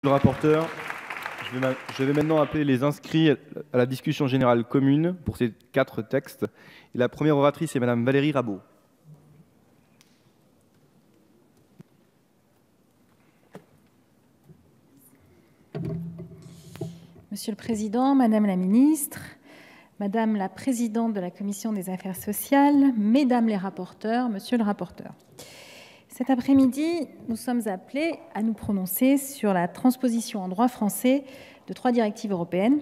Le rapporteur, je vais maintenant appeler les inscrits à la discussion générale commune pour ces 4 textes. Et la première oratrice est Madame Valérie Rabault. Monsieur le Président, Madame la Ministre, Madame la Présidente de la Commission des Affaires sociales, Mesdames les rapporteurs, Monsieur le rapporteur. Cet après-midi, nous sommes appelés à nous prononcer sur la transposition en droit français de 3 directives européennes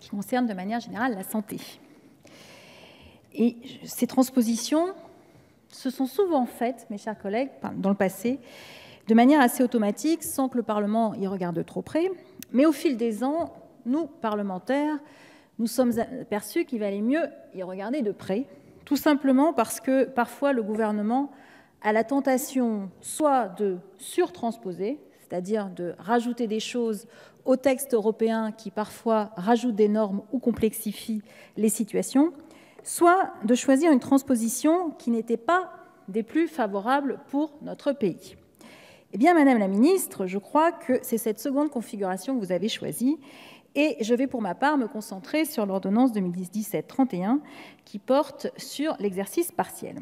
qui concernent de manière générale la santé. Et ces transpositions se sont souvent faites, mes chers collègues, dans le passé, de manière assez automatique, sans que le Parlement y regarde de trop près. Mais au fil des ans, nous, parlementaires, nous sommes aperçus qu'il valait mieux y regarder de près, tout simplement parce que parfois le gouvernement a la tentation soit de surtransposer, c'est-à-dire de rajouter des choses aux textes européens qui parfois rajoutent des normes ou complexifient les situations, soit de choisir une transposition qui n'était pas des plus favorables pour notre pays. Eh bien, Madame la Ministre, je crois que c'est cette seconde configuration que vous avez choisie, et je vais pour ma part me concentrer sur l'ordonnance 2017-31 qui porte sur l'exercice partiel.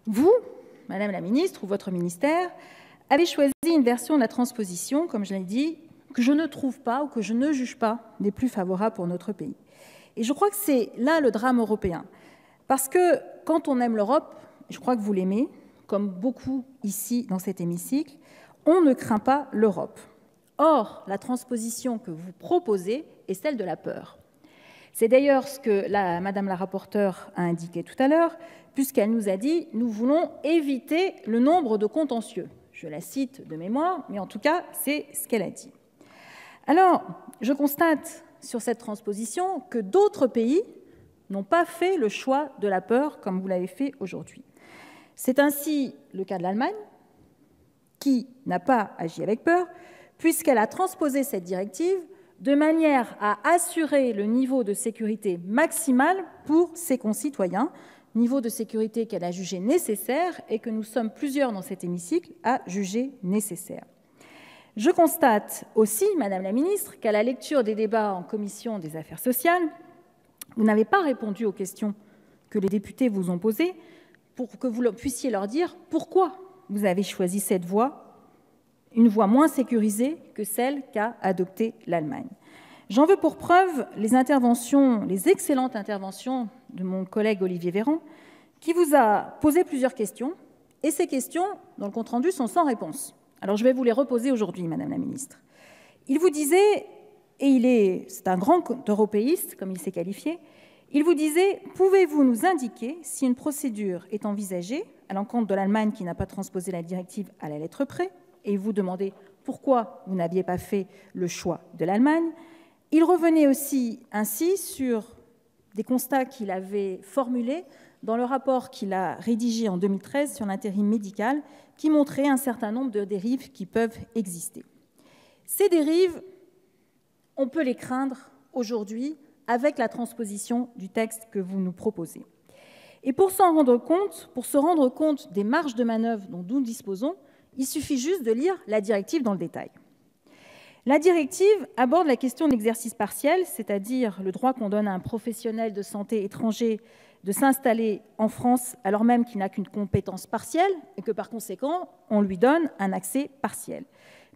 Vous, Madame la Ministre, ou votre ministère, avez choisi une version de la transposition, comme je l'ai dit, que je ne trouve pas ou que je ne juge pas des plus favorables pour notre pays. Et je crois que c'est là le drame européen. Parce que quand on aime l'Europe, je crois que vous l'aimez, comme beaucoup ici dans cet hémicycle, on ne craint pas l'Europe. Or, la transposition que vous proposez est celle de la peur. C'est d'ailleurs ce que Madame la rapporteure a indiqué tout à l'heure, puisqu'elle nous a dit « nous voulons éviter le nombre de contentieux ». Je la cite de mémoire, mais en tout cas, c'est ce qu'elle a dit. Alors, je constate sur cette transposition que d'autres pays n'ont pas fait le choix de la peur comme vous l'avez fait aujourd'hui. C'est ainsi le cas de l'Allemagne, qui n'a pas agi avec peur, puisqu'elle a transposé cette directive de manière à assurer le niveau de sécurité maximal pour ses concitoyens, niveau de sécurité qu'elle a jugé nécessaire et que nous sommes plusieurs dans cet hémicycle à juger nécessaire. Je constate aussi, Madame la Ministre, qu'à la lecture des débats en commission des affaires sociales, vous n'avez pas répondu aux questions que les députés vous ont posées pour que vous puissiez leur dire pourquoi vous avez choisi cette voie, une voie moins sécurisée que celle qu'a adoptée l'Allemagne. J'en veux pour preuve les excellentes interventions de mon collègue Olivier Véran, qui vous a posé plusieurs questions, et ces questions, dans le compte-rendu, sont sans réponse. Alors je vais vous les reposer aujourd'hui, Madame la Ministre. Il vous disait, et c'est un grand européiste, comme il s'est qualifié, il vous disait « Pouvez-vous nous indiquer si une procédure est envisagée à l'encontre de l'Allemagne qui n'a pas transposé la directive à la lettre près ?» Et il vous demandait pourquoi vous n'aviez pas fait le choix de l'Allemagne. Il revenait aussi ainsi sur des constats qu'il avait formulés dans le rapport qu'il a rédigé en 2013 sur l'intérim médical, qui montrait un certain nombre de dérives qui peuvent exister. Ces dérives, on peut les craindre aujourd'hui avec la transposition du texte que vous nous proposez. Et pour se rendre compte des marges de manœuvre dont nous disposons, il suffit juste de lire la directive dans le détail. La directive aborde la question de l'exercice partiel, c'est-à-dire le droit qu'on donne à un professionnel de santé étranger de s'installer en France alors même qu'il n'a qu'une compétence partielle et que par conséquent, on lui donne un accès partiel.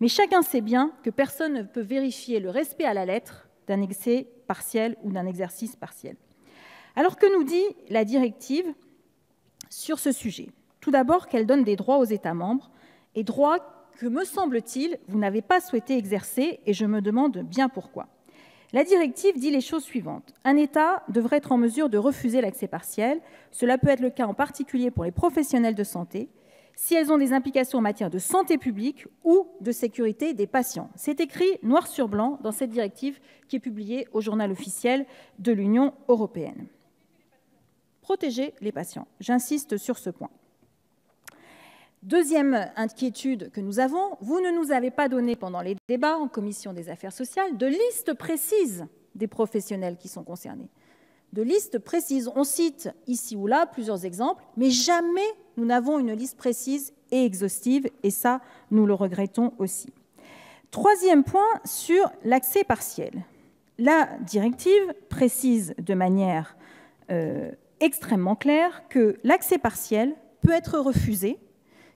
Mais chacun sait bien que personne ne peut vérifier le respect à la lettre d'un accès partiel ou d'un exercice partiel. Alors que nous dit la directive sur ce sujet? Tout d'abord qu'elle donne des droits aux États membres, et droits que, me semble-t-il, vous n'avez pas souhaité exercer, et je me demande bien pourquoi. La directive dit les choses suivantes. Un État devrait être en mesure de refuser l'accès partiel. Cela peut être le cas en particulier pour les professionnels de santé, si elles ont des implications en matière de santé publique ou de sécurité des patients. C'est écrit noir sur blanc dans cette directive qui est publiée au journal officiel de l'Union européenne. Protéger les patients. J'insiste sur ce point. Deuxième inquiétude que nous avons, vous ne nous avez pas donné pendant les débats en commission des affaires sociales de liste précise des professionnels qui sont concernés. De liste précise. On cite ici ou là plusieurs exemples, mais jamais nous n'avons une liste précise et exhaustive, et ça, nous le regrettons aussi. Troisième point sur l'accès partiel. La directive précise de manière extrêmement claire que l'accès partiel peut être refusé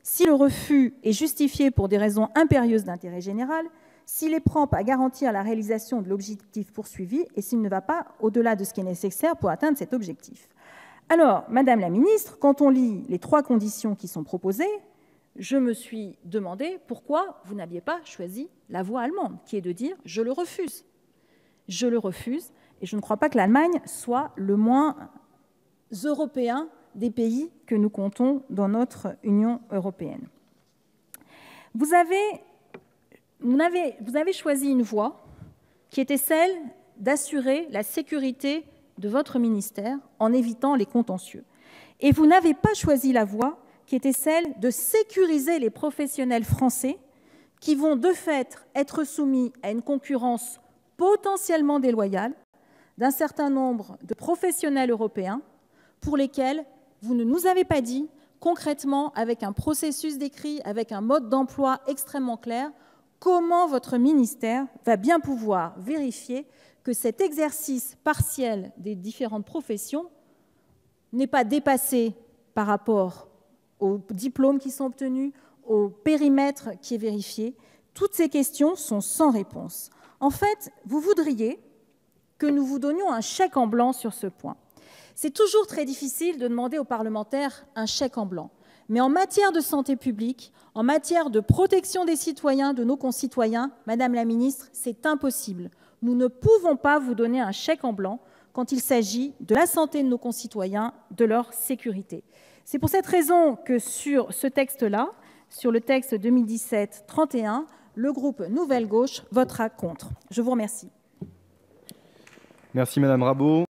si le refus est justifié pour des raisons impérieuses d'intérêt général, s'il est propre à garantir la réalisation de l'objectif poursuivi et s'il ne va pas au-delà de ce qui est nécessaire pour atteindre cet objectif. Alors, Madame la Ministre, quand on lit les 3 conditions qui sont proposées, je me suis demandé pourquoi vous n'aviez pas choisi la voie allemande, qui est de dire « je le refuse ». Je le refuse, et je ne crois pas que l'Allemagne soit le moins européen des pays que nous comptons dans notre Union européenne. Vous avez choisi une voie qui était celle d'assurer la sécurité de votre ministère en évitant les contentieux. Et vous n'avez pas choisi la voie qui était celle de sécuriser les professionnels français qui vont de fait être soumis à une concurrence potentiellement déloyale d'un certain nombre de professionnels européens pour lesquels vous ne nous avez pas dit concrètement, avec un processus décrit, avec un mode d'emploi extrêmement clair, comment votre ministère va bien pouvoir vérifier que cet exercice partiel des différentes professions n'est pas dépassé par rapport aux diplômes qui sont obtenus, au périmètre qui est vérifié. Toutes ces questions sont sans réponse. En fait, vous voudriez que nous vous donnions un chèque en blanc sur ce point. C'est toujours très difficile de demander aux parlementaires un chèque en blanc. Mais en matière de santé publique, en matière de protection des citoyens, de nos concitoyens, Madame la Ministre, c'est impossible. Nous ne pouvons pas vous donner un chèque en blanc quand il s'agit de la santé de nos concitoyens, de leur sécurité. C'est pour cette raison que sur ce texte-là, sur le texte 2017-31, le groupe Nouvelle Gauche votera contre. Je vous remercie. Merci Madame Rabault.